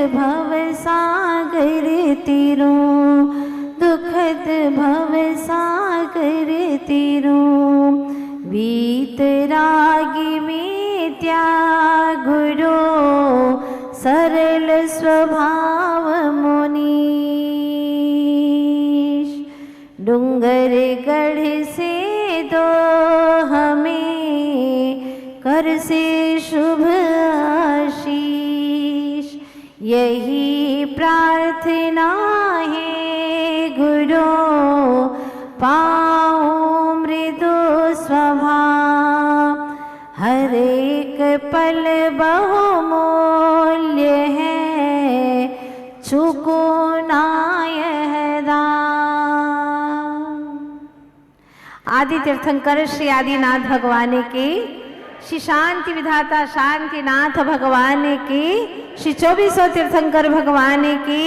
भव सागर तीरों, दुखद भव सागर तीरों, वीतरागी में त्यागुरो, सरल स्वभाव मुनीश। डूंगर गढ़ से दो हमें, कर से शुभ आशीष, यही प्रार्थना है गुरु, पाओ मृदु स्वभाव। हर एक पल बहुमूल्य है, चुको ना यह दाम। आदि तीर्थंकर श्री आदिनाथ भगवान की, श्री शांति विधाता शांतिनाथ भगवान की, श्री 2400 तीर्थंकर भगवान की,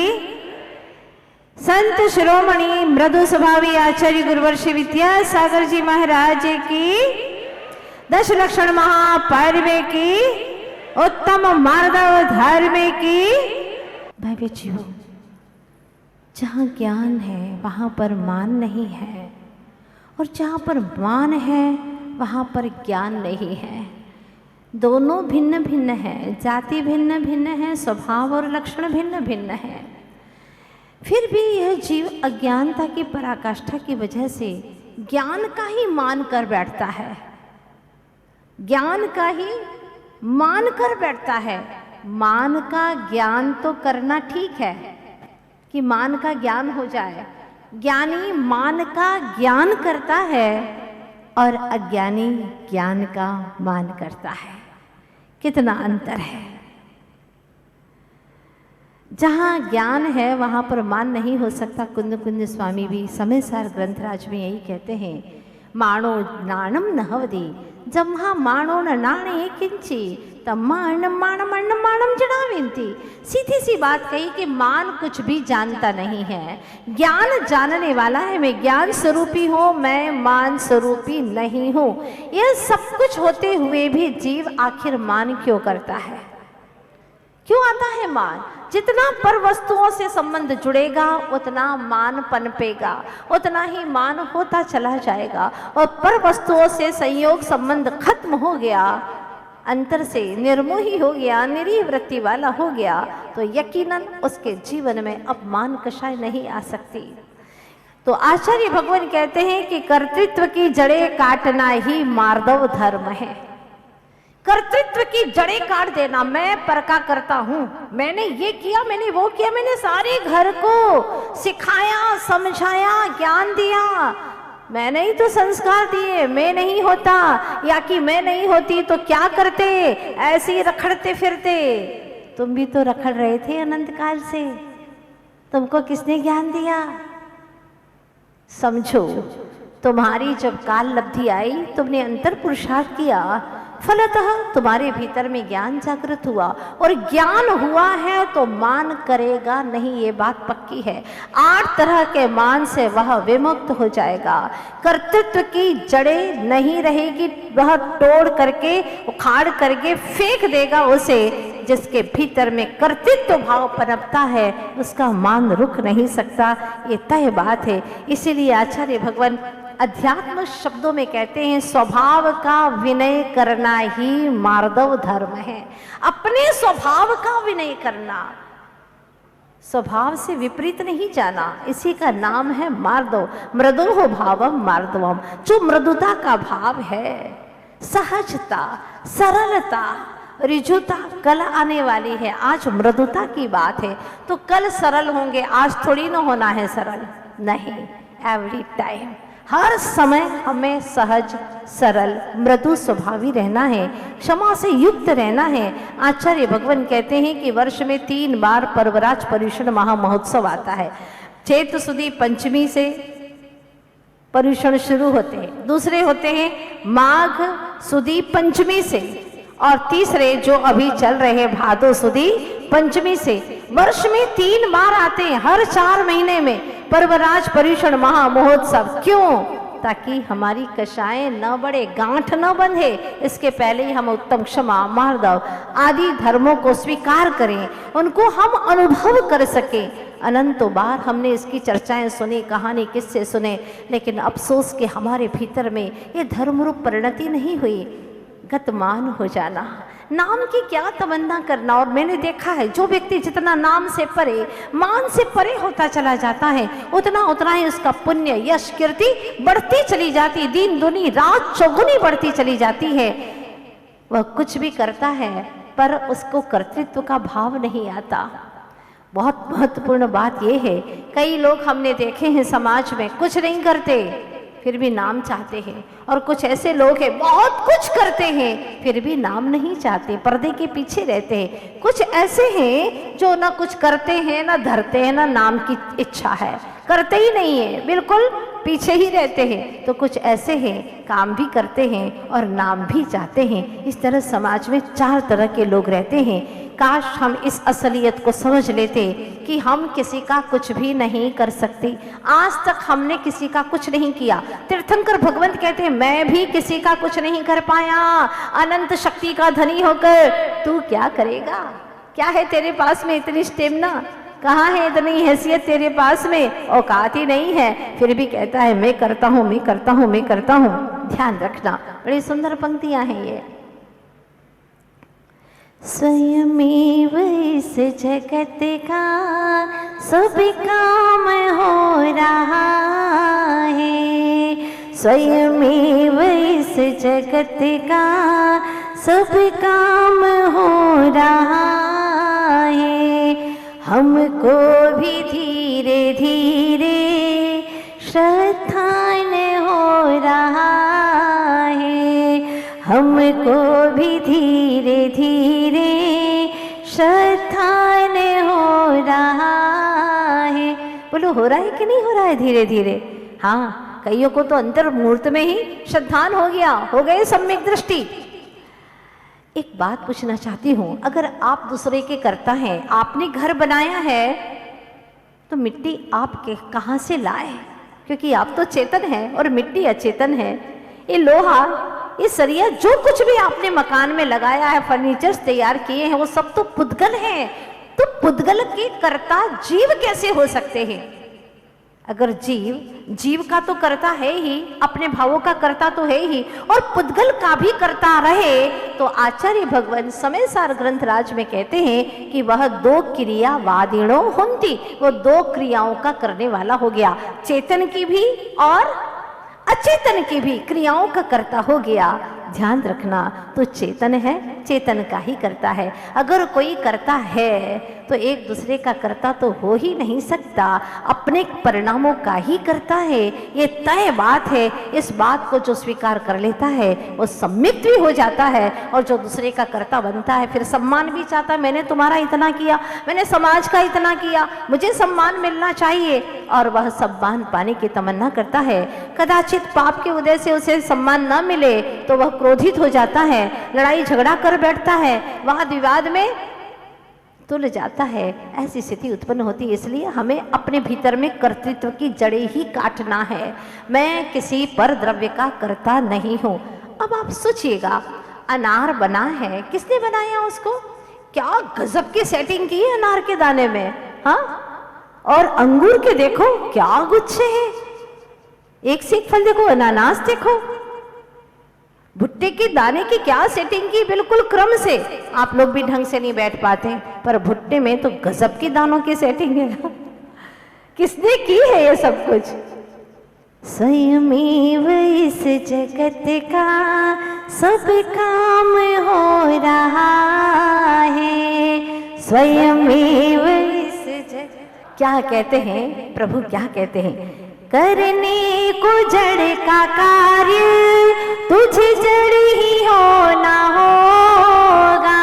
संत शिरोमणि मृदु स्वभावी आचार्य गुरुवर्षि विद्यासागर जी महाराज की, 10 लक्षण महापर्व की, उत्तम मार्दव धर्म की। भव्य जीवो, जहाँ ज्ञान है वहाँ पर मान नहीं है, और जहाँ पर मान है वहाँ पर ज्ञान नहीं है। दोनों भिन्न भिन्न है, जाति भिन्न भिन्न है, स्वभाव और लक्षण भिन्न भिन्न है। फिर भी यह जीव अज्ञानता की पराकाष्ठा की वजह से ज्ञान का ही मान कर बैठता है, ज्ञान का ही मान कर बैठता है। मान का ज्ञान तो करना ठीक है कि मान का ज्ञान हो जाए, ज्ञानी मान का ज्ञान करता है और अज्ञानी ज्ञान का मान करता है। कितना अंतर है। जहाँ ज्ञान है वहाँ पर मान नहीं हो सकता। कुंद कुंद स्वामी भी समय सार ग्रंथराज में यही कहते हैं, माणो नाणम नहवदी, जम्हा माणो न नाणे किंची तम्माणम माणम अन्नम माणम जनाविंती। सीधी सी बात कही कि मान कुछ भी जानता नहीं है, ज्ञान जानने वाला है। मैं ज्ञान स्वरूपी हूँ, मैं मान स्वरूपी नहीं हूँ। यह सब कुछ होते हुए भी जीव आखिर मान क्यों करता है? क्यों आता है मान? जितना पर वस्तुओं से संबंध जुड़ेगा उतना मान पनपेगा, उतना ही मान होता चला जाएगा। और पर वस्तुओं से संयोग संबंध खत्म हो गया, अंतर से निर्मोही हो गया, निरीह वृत्ति वाला हो गया, तो यकीनन उसके जीवन में अब मान कषाय नहीं आ सकती। तो आचार्य भगवान कहते हैं कि कर्तृत्व की जड़ें काटना ही मार्दव धर्म है। कर्तृत्व की जड़ें काट देना। मैं पर का करता हूं, मैंने ये किया, मैंने वो किया, मैंने सारे घर को सिखाया, समझाया, ज्ञान दिया, मैंने ही तो संस्कार दिए। मैं नहीं होता या कि मैं नहीं होती तो क्या करते? ऐसे ही रखड़ते फिरते। तुम भी तो रखड़ रहे थे अनंत काल से, तुमको किसने ज्ञान दिया? समझो, तुम्हारी जब काल लब्धि आई, तुमने अंतर पुरुषार्थ किया, फलतः तुम्हारे भीतर में ज्ञान जागृत हुआ, और ज्ञान हुआ है तो मान करेगा नहीं, ये बात पक्की है। 8 तरह के मान से वह विमुक्त हो जाएगा। कर्तृत्व की जड़ें नहीं रहेगी, वह तोड़ करके उखाड़ करके फेंक देगा उसे। जिसके भीतर में कर्तृत्व भाव पनपता है उसका मान रुक नहीं सकता, ये तय बात है। इसीलिए आचार्य भगवान अध्यात्म शब्दों में कहते हैं, स्वभाव का विनय करना ही मार्दव धर्म है। अपने स्वभाव का विनय करना, स्वभाव से विपरीत नहीं जाना, इसी का नाम है मार्दव। मृदो भावम मार्दवम। जो मृदुता का भाव है, सहजता, सरलता, रिजुता कल आने वाली है। आज मृदुता की बात है तो कल सरल होंगे, आज थोड़ी ना होना है सरल, नहीं, एवरी टाइम, हर समय हमें सहज, सरल, मृदु स्वभावी रहना है, क्षमा से युक्त रहना है। आचार्य भगवान कहते हैं कि वर्ष में 3 बार पर्वराज पर्युषण महामहोत्सव आता है। चैत सुदी पंचमी से पर्युषण शुरू होते हैं, दूसरे होते हैं माघ सुदी पंचमी से, और तीसरे जो अभी चल रहे भादो सुदी पंचमी से। वर्ष में 3 बार आते हैं, हर 4 महीने में पर्वराज पर्युषण महामहोत्सव। क्यों? ताकि हमारी कषाएं न बढ़े, गांठ न बंधे, इसके पहले ही हम उत्तम, क्षमा, मार्दव आदि धर्मों को स्वीकार करें, उनको हम अनुभव कर सकें। अनंतों बार हमने इसकी चर्चाएं सुनी, कहानी किस्से सुने, लेकिन अफसोस कि हमारे भीतर में ये धर्मरूप परिणति नहीं हुई। गतमान हो जाना, नाम की क्या तमन्ना करना। और मैंने देखा है जो व्यक्ति जितना नाम से परे, मान से परे होता चला जाता है, उतना उतना ही उसका पुण्य, यश, कीर्ति बढ़ती चली जाती, दिन दुनी रात चौगुनी बढ़ती चली जाती है। वह कुछ भी करता है पर उसको कर्तृत्व का भाव नहीं आता। बहुत महत्वपूर्ण बात यह है, कई लोग हमने देखे हैं समाज में कुछ नहीं करते फिर भी नाम चाहते हैं, और कुछ ऐसे लोग हैं बहुत कुछ करते हैं फिर भी नाम नहीं चाहते, पर्दे के पीछे रहते हैं। कुछ ऐसे हैं जो ना कुछ करते हैं, ना धरते हैं, ना नाम की इच्छा है, करते ही नहीं है, बिल्कुल पीछे ही रहते हैं। तो कुछ ऐसे हैं काम भी करते हैं और नाम भी चाहते हैं। इस तरह समाज में चार तरह के लोग रहते हैं। काश हम इस असलियत को समझ लेते कि हम किसी का कुछ भी नहीं कर सकते। आज तक हमने किसी का कुछ नहीं किया। तीर्थंकर भगवंत कहते हैं मैं भी किसी का कुछ नहीं कर पाया, अनंत शक्ति का धनी होकर तू क्या करेगा? क्या है तेरे पास में इतनी स्टेमिना? कहाँ है इतनी हैसियत तेरे पास में? औकात ही नहीं है, फिर भी कहता है मैं करता हूँ, मैं करता हूँ, मैं करता हूँ। ध्यान रखना, बड़ी सुंदर पंक्तियां हैं ये। स्वयमेव इस जगत का सब काम हो रहा है, स्वयमेव इस जगत का सब काम हो रहा है। हमको भी धीरे धीरे श्रद्धान हो रहा है, हमको भी धीरे धीरे श्रद्धान हो रहा है। बोलो हो रहा है कि नहीं हो रहा है धीरे धीरे? हाँ, कईयों को तो अंतर मुहूर्त में ही श्रद्धान हो गया, हो गए सम्यक दृष्टि। एक बात पूछना चाहती हूँ, अगर आप दूसरे के करता है, आपने घर बनाया है तो मिट्टी आप कहाँ से लाए? क्योंकि आप तो चेतन है और मिट्टी अचेतन है। ये लोहा, ये सरिया, जो कुछ भी आपने मकान में लगाया है, फर्नीचर्स तैयार किए हैं, वो सब तो पुद्गल हैं। तो पुद्गल के कर्ता जीव कैसे हो सकते हैं? अगर जीव का तो करता है ही, अपने भावों का करता तो है ही, और पुद्गल का भी करता रहे, तो आचार्य भगवान समय सार ग्रंथराज में कहते हैं कि वह दो क्रियावादिणो हुंती, वो दो क्रियाओं का करने वाला हो गया, चेतन की भी और अचेतन की भी क्रियाओं का करता हो गया। ध्यान रखना, तो चेतन है, चेतन का ही करता है। अगर कोई करता है तो एक दूसरे का करता तो हो ही नहीं सकता, अपने परिणामों का ही करता है। ये तय बात है। इस बात को जो स्वीकार कर लेता है वो सम्मिलित भी हो जाता है, और जो दूसरे का करता बनता है फिर सम्मान भी चाहता है। मैंने तुम्हारा इतना किया, मैंने समाज का इतना किया, मुझे सम्मान मिलना चाहिए, और वह सम्मान पाने की तमन्ना करता है। कदाचित पाप के उदय से उसे सम्मान न मिले तो वह क्रोधित हो जाता है, लड़ाई झगड़ा कर बैठता है, वाद विवाद में तुल जाता है। ऐसी स्थिति उत्पन्न होती है। इसलिए हमें अपने भीतर में कर्तृत्व की जड़ें ही काटना है। मैं किसी पर द्रव्य का कर्ता नहीं हूं। अब आप सोचिएगा, अनार बना है, किसने बनाया उसको? क्या गजब की सेटिंग की है अनार के दाने में, हाँ? और अंगूर के देखो क्या गुच्छे हैं, एक से एक फल देखो, अनानास देखो, भुट्टे के दाने की क्या सेटिंग की, बिल्कुल क्रम से। आप लोग भी ढंग से नहीं बैठ पाते, पर भुट्टे में तो गजब की दानों की सेटिंग है। किसने की है ये सब कुछ? स्वयमेव इस जगत का सब काम हो रहा है, स्वयमेव इस जगत। क्या कहते हैं प्रभु, क्या कहते हैं? करने को जड़ का कार्य तुझे जड़ ही होना होगा,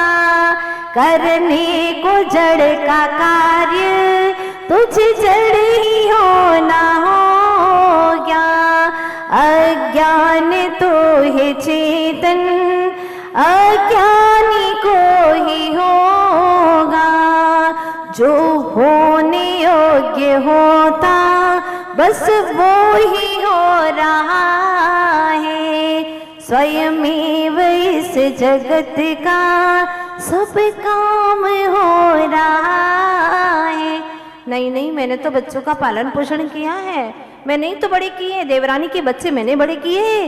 करने को जड़ का कार्य तुझे जड़ ही होना होगा। अज्ञान तो है चेतन, अज्ञानी को ही होगा, जो होने योग्य होता बस वो ही हो रहा है, स्वयमेव इस जगत का सब काम हो रहा है। नहीं नहीं, मैंने तो बच्चों का पालन पोषण किया है, मैंने ही तो बड़े किए, देवरानी के बच्चे मैंने बड़े किए,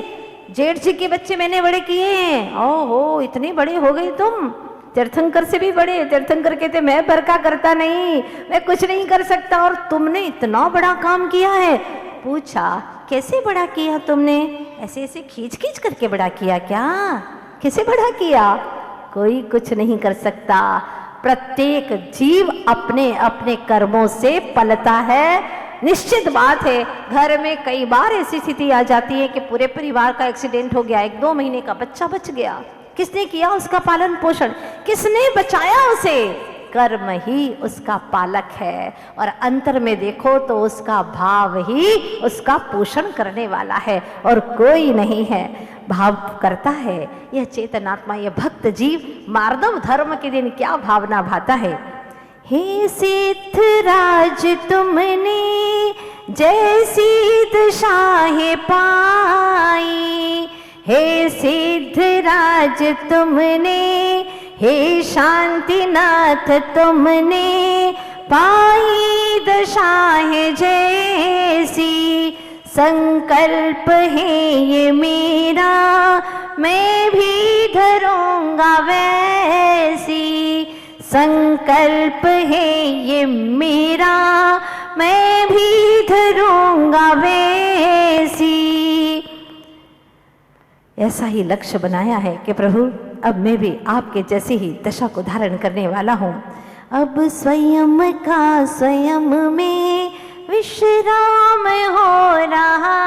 जेठ जी के बच्चे मैंने बड़े किए। ओहो, इतने बड़े हो गए तुम, तीर्थंकर से भी बड़े। तीर्थंकर कहते मैं बरका करता नहीं, मैं कुछ नहीं कर सकता, और तुमने इतना बड़ा काम किया है। पूछा कैसे बड़ा किया तुमने? ऐसे ऐसे खींच खींच करके बड़ा किया क्या? कैसे बड़ा किया? कोई कुछ नहीं कर सकता, प्रत्येक जीव अपने अपने कर्मों से पलता है। निश्चित बात है, घर में कई बार ऐसी स्थिति आ जाती है कि पूरे परिवार का एक्सीडेंट हो गया, 1-2 महीने का बच्चा बच गया, किसने किया उसका पालन पोषण? किसने बचाया उसे? कर्म ही उसका पालक है, और अंतर में देखो तो उसका भाव ही उसका पोषण करने वाला है, और कोई नहीं है। भाव करता है यह चेतनात्मा, यह भक्त जीव। मार्दव धर्म के दिन क्या भावना भाता है। हे सिद्धराज तुमने जैसी दशाएं पाई, हे सिद्धराज तुमने, हे शांतिनाथ तुमने पाई दशाएं जैसी। संकल्प है ये मेरा, मैं भी धरूंगा वैसी। संकल्प है ये मेरा, मैं भी धरूंगा वैसी। ऐसा ही लक्ष्य बनाया है कि प्रभु अब मैं भी आपके जैसे ही दशा को धारण करने वाला हूँ। अब स्वयं का स्वयं में विश्राम हो रहा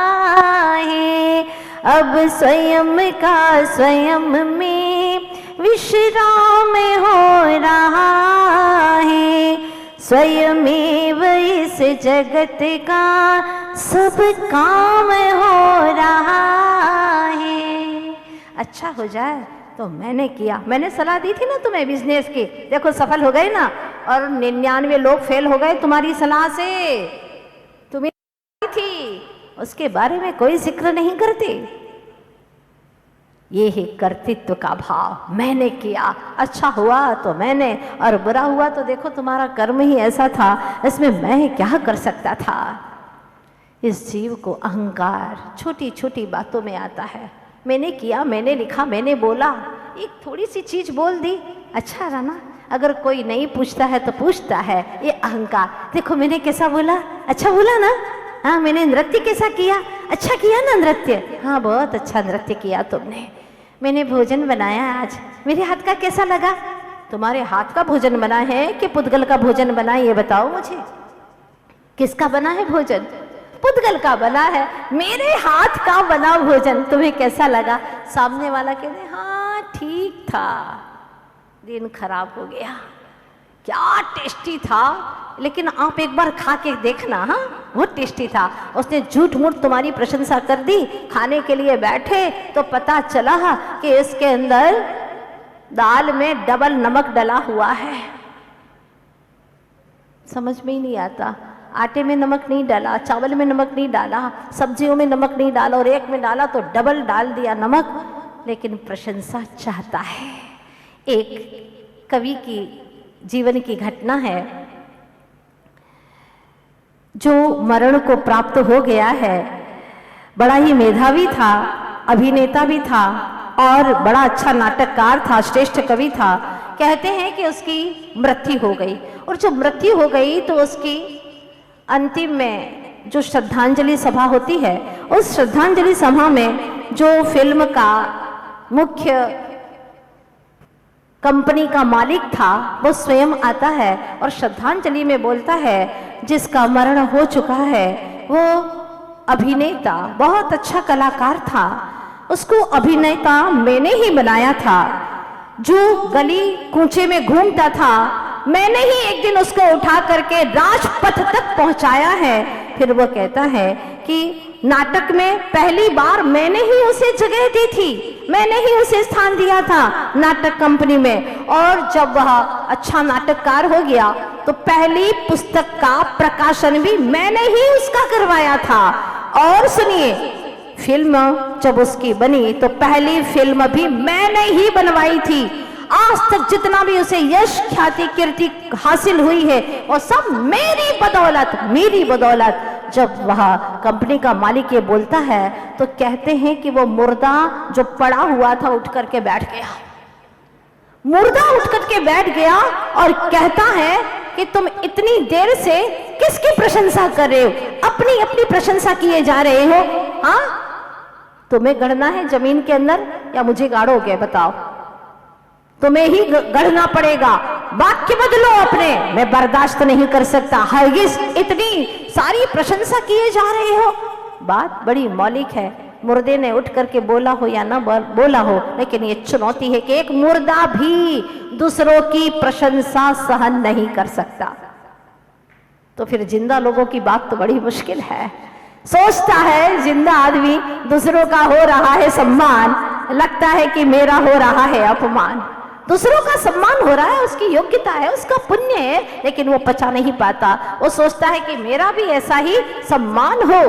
है, अब स्वयं का स्वयं में विश्राम हो रहा है। स्वयमेव इस जगत का सब काम हो रहा है। अच्छा हो जाए तो मैंने किया, मैंने सलाह दी थी ना तुम्हें बिजनेस की, देखो सफल हो गए ना, और 99 लोग फेल हो गए तुम्हारी सलाह से। तुम्हें थी उसके बारे में कोई जिक्र नहीं करते। ये ही कर्तृत्व का भाव, मैंने किया, अच्छा हुआ तो मैंने, और बुरा हुआ तो देखो तुम्हारा कर्म ही ऐसा था, इसमें मैं क्या कर सकता था। इस जीव को अहंकार छोटी छोटी बातों में आता है। मैंने किया, मैंने लिखा, मैंने बोला, एक थोड़ी सी चीज बोल दी, अच्छा रहा ना। अगर कोई नहीं पूछता है तो पूछता है, ये अहंकार। देखो मैंने कैसा बोला, अच्छा बोला ना, हाँ मैंने नृत्य कैसा किया, अच्छा किया ना नृत्य, हाँ बहुत अच्छा नृत्य किया तुमने। मैंने भोजन बनाया आज, मेरे हाथ का कैसा लगा? तुम्हारे हाथ का भोजन बना है कि पुद्गल का भोजन बना है, ये बताओ मुझे। किसका बना है भोजन? पुद्गल का बना है। मेरे हाथ का बना भोजन तुम्हें कैसा लगा? सामने वाला कहते हाँ ठीक था, दिन खराब हो गया, क्या टेस्टी था, लेकिन आप एक बार खा के देखना, हाँ बहुत टेस्टी था। उसने झूठ मूठ तुम्हारी प्रशंसा कर दी। खाने के लिए बैठे तो पता चला कि इसके अंदर दाल में डबल नमक डला हुआ है। समझ में ही नहीं आता, आटे में नमक नहीं डाला, चावल में नमक नहीं डाला, सब्जियों में नमक नहीं डाला, और एक में डाला तो डबल डाल दिया नमक, लेकिन प्रशंसा चाहता है। एक कवि की जीवन की घटना है, जो मरण को प्राप्त हो गया है, बड़ा ही मेधावी था, अभिनेता भी था और बड़ा अच्छा नाटककार था, श्रेष्ठ कवि था। कहते हैं कि उसकी मृत्यु हो गई, और जब मृत्यु हो गई तो उसकी अंतिम में जो श्रद्धांजलि सभा होती है, उस श्रद्धांजलि सभा में जो फिल्म का मुख्य कंपनी का मालिक था वो स्वयं आता है और श्रद्धांजलि में बोलता है, जिसका मरण हो चुका है वो अभिनेता बहुत अच्छा कलाकार था, उसको अभिनेता मैंने ही बनाया था। जो गली कूचे में घूमता था मैंने ही एक दिन उसको उठा करके राजपथ तक पहुंचाया है। फिर वो कहता है कि नाटक में पहली बार मैंने ही उसे जगह दी थी, मैंने ही उसे स्थान दिया था नाटक कंपनी में, और जब वह अच्छा नाटककार हो गया तो पहली पुस्तक का प्रकाशन भी मैंने ही उसका करवाया था। और सुनिए, फिल्म जब उसकी बनी तो पहली फिल्म भी मैंने ही बनवाई थी। आज तक जितना भी उसे यश, ख्याति, कीर्ति हासिल हुई है वो सब मेरी बदौलत। जब वह कंपनी का मालिक ये बोलता है तो कहते हैं कि वो मुर्दा जो पड़ा हुआ था उठ करके बैठ गया। मुर्दा उठ करके बैठ गया और कहता है कि तुम इतनी देर से किसकी प्रशंसा कर रहे हो? अपनी अपनी प्रशंसा किए जा रहे हो। हाँ, तुम्हें गढ़ना है जमीन के अंदर या मुझे गाड़ोगे? बताओ, तुम्हें ही गढ़ना पड़ेगा। वाक्य बदलो अपने, मैं बर्दाश्त नहीं कर सकता। हरगिज इतनी सारी प्रशंसा किए जा रहे हो। बात बड़ी मौलिक है। मुर्दे ने उठ करके बोला हो या ना बोला हो, लेकिन ये चुनौती है कि एक मुर्दा भी दूसरों की प्रशंसा सहन नहीं कर सकता। तो फिर जिंदा लोगों की बात तो बड़ी मुश्किल है। सोचता है जिंदा आदमी दूसरों का हो रहा है सम्मान, लगता है कि मेरा हो रहा है अपमान। दूसरों का सम्मान हो रहा है, उसकी योग्यता है, उसका पुण्य है, लेकिन वो पचा नहीं पाता। वो सोचता है कि मेरा भी ऐसा ही सम्मान हो।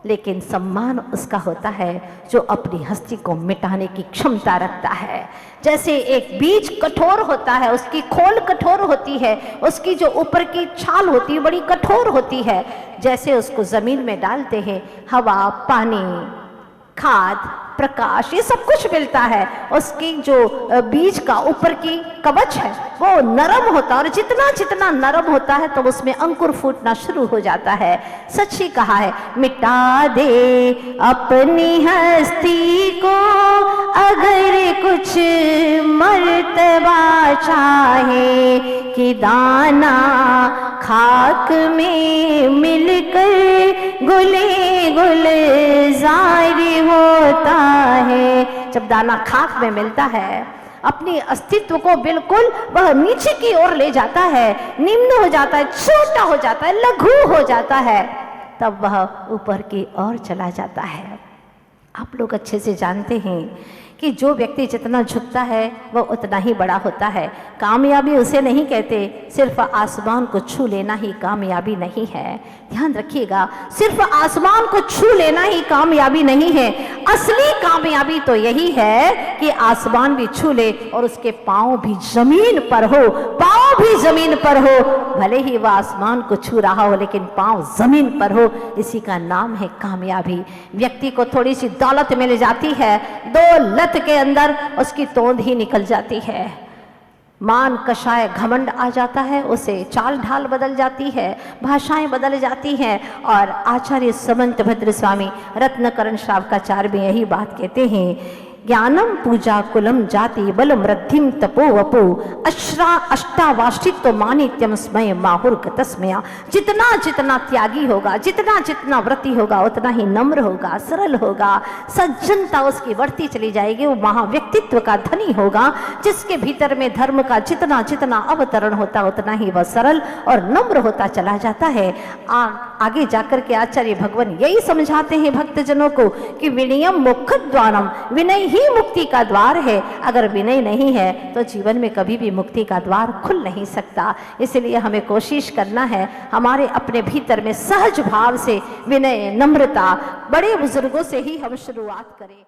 लेकिन सम्मान उसका होता है जो अपनी हस्ती को मिटाने की क्षमता रखता है। जैसे एक बीज कठोर होता है, उसकी खोल कठोर होती है, उसकी जो ऊपर की छाल होती है बड़ी कठोर होती है। जैसे उसको जमीन में डालते हैं, हवा, पानी, खाद, प्रकाश, ये सब कुछ मिलता है। उसकी जो बीज का ऊपर की कवच है वो नरम होता है, और जितना जितना नरम होता है तो उसमें अंकुर फूटना शुरू हो जाता है। सच ही कहा है, मिटा दे अपनी हस्ती को अगर कुछ मर्तबा चाहे, कि दाना खाक में मिलकर गुले गुलजार होता है। जब दाना खाक में मिलता है, अपनी अस्तित्व को बिल्कुल वह नीचे की ओर ले जाता है, निम्न हो जाता है, छोटा हो जाता है, लघु हो जाता है, तब वह ऊपर की ओर चला जाता है। आप लोग अच्छे से जानते हैं कि जो व्यक्ति जितना झुकता है वह उतना ही बड़ा होता है। कामयाबी उसे नहीं कहते, सिर्फ आसमान को छू लेना ही कामयाबी नहीं है। ध्यान रखिएगा, सिर्फ आसमान को छू लेना ही कामयाबी नहीं है। असली कामयाबी तो यही है कि आसमान भी छू ले और उसके पांव भी जमीन पर हो, पांव भी जमीन पर हो। भले ही वह आसमान को छू रहा हो लेकिन पांव जमीन पर हो, इसी का नाम है कामयाबी। व्यक्ति को थोड़ी सी दौलत मिल जाती है, दौलत के अंदर उसकी तोंद ही निकल जाती है, मान कषाय घमंड आ जाता है, उसे चाल ढाल बदल जाती है, भाषाएं बदल जाती हैं। और आचार्य समंत भद्र स्वामी रत्नकरण श्रावकाचार्य भी यही बात कहते हैं, ज्ञानम पूजा कुलम जाति बलम रद्धिम तपो वपो अष्टावाष्टित्व मानित्यम स्मय माहुर्क तस्मया। जितना जितना त्यागी होगा, जितना जितना व्रती होगा, उतना ही नम्र होगा, सरल होगा, सज्जनता उसकी बढ़ती चली जाएगी। वो महाव्यक्तित्व का धनी होगा, जिसके भीतर में धर्म का जितना जितना अवतरण होता उतना ही वह सरल और नम्र होता चला जाता है। आगे जाकर के आचार्य भगवान यही समझाते हैं भक्तजनों को कि विनयम मोक्षद्वारम, विनय ही मुक्ति का द्वार है। अगर विनय नहीं है तो जीवन में कभी भी मुक्ति का द्वार खुल नहीं सकता। इसलिए हमें कोशिश करना है हमारे अपने भीतर में सहज भाव से विनय, नम्रता, बड़े बुजुर्गों से ही हम शुरुआत करें।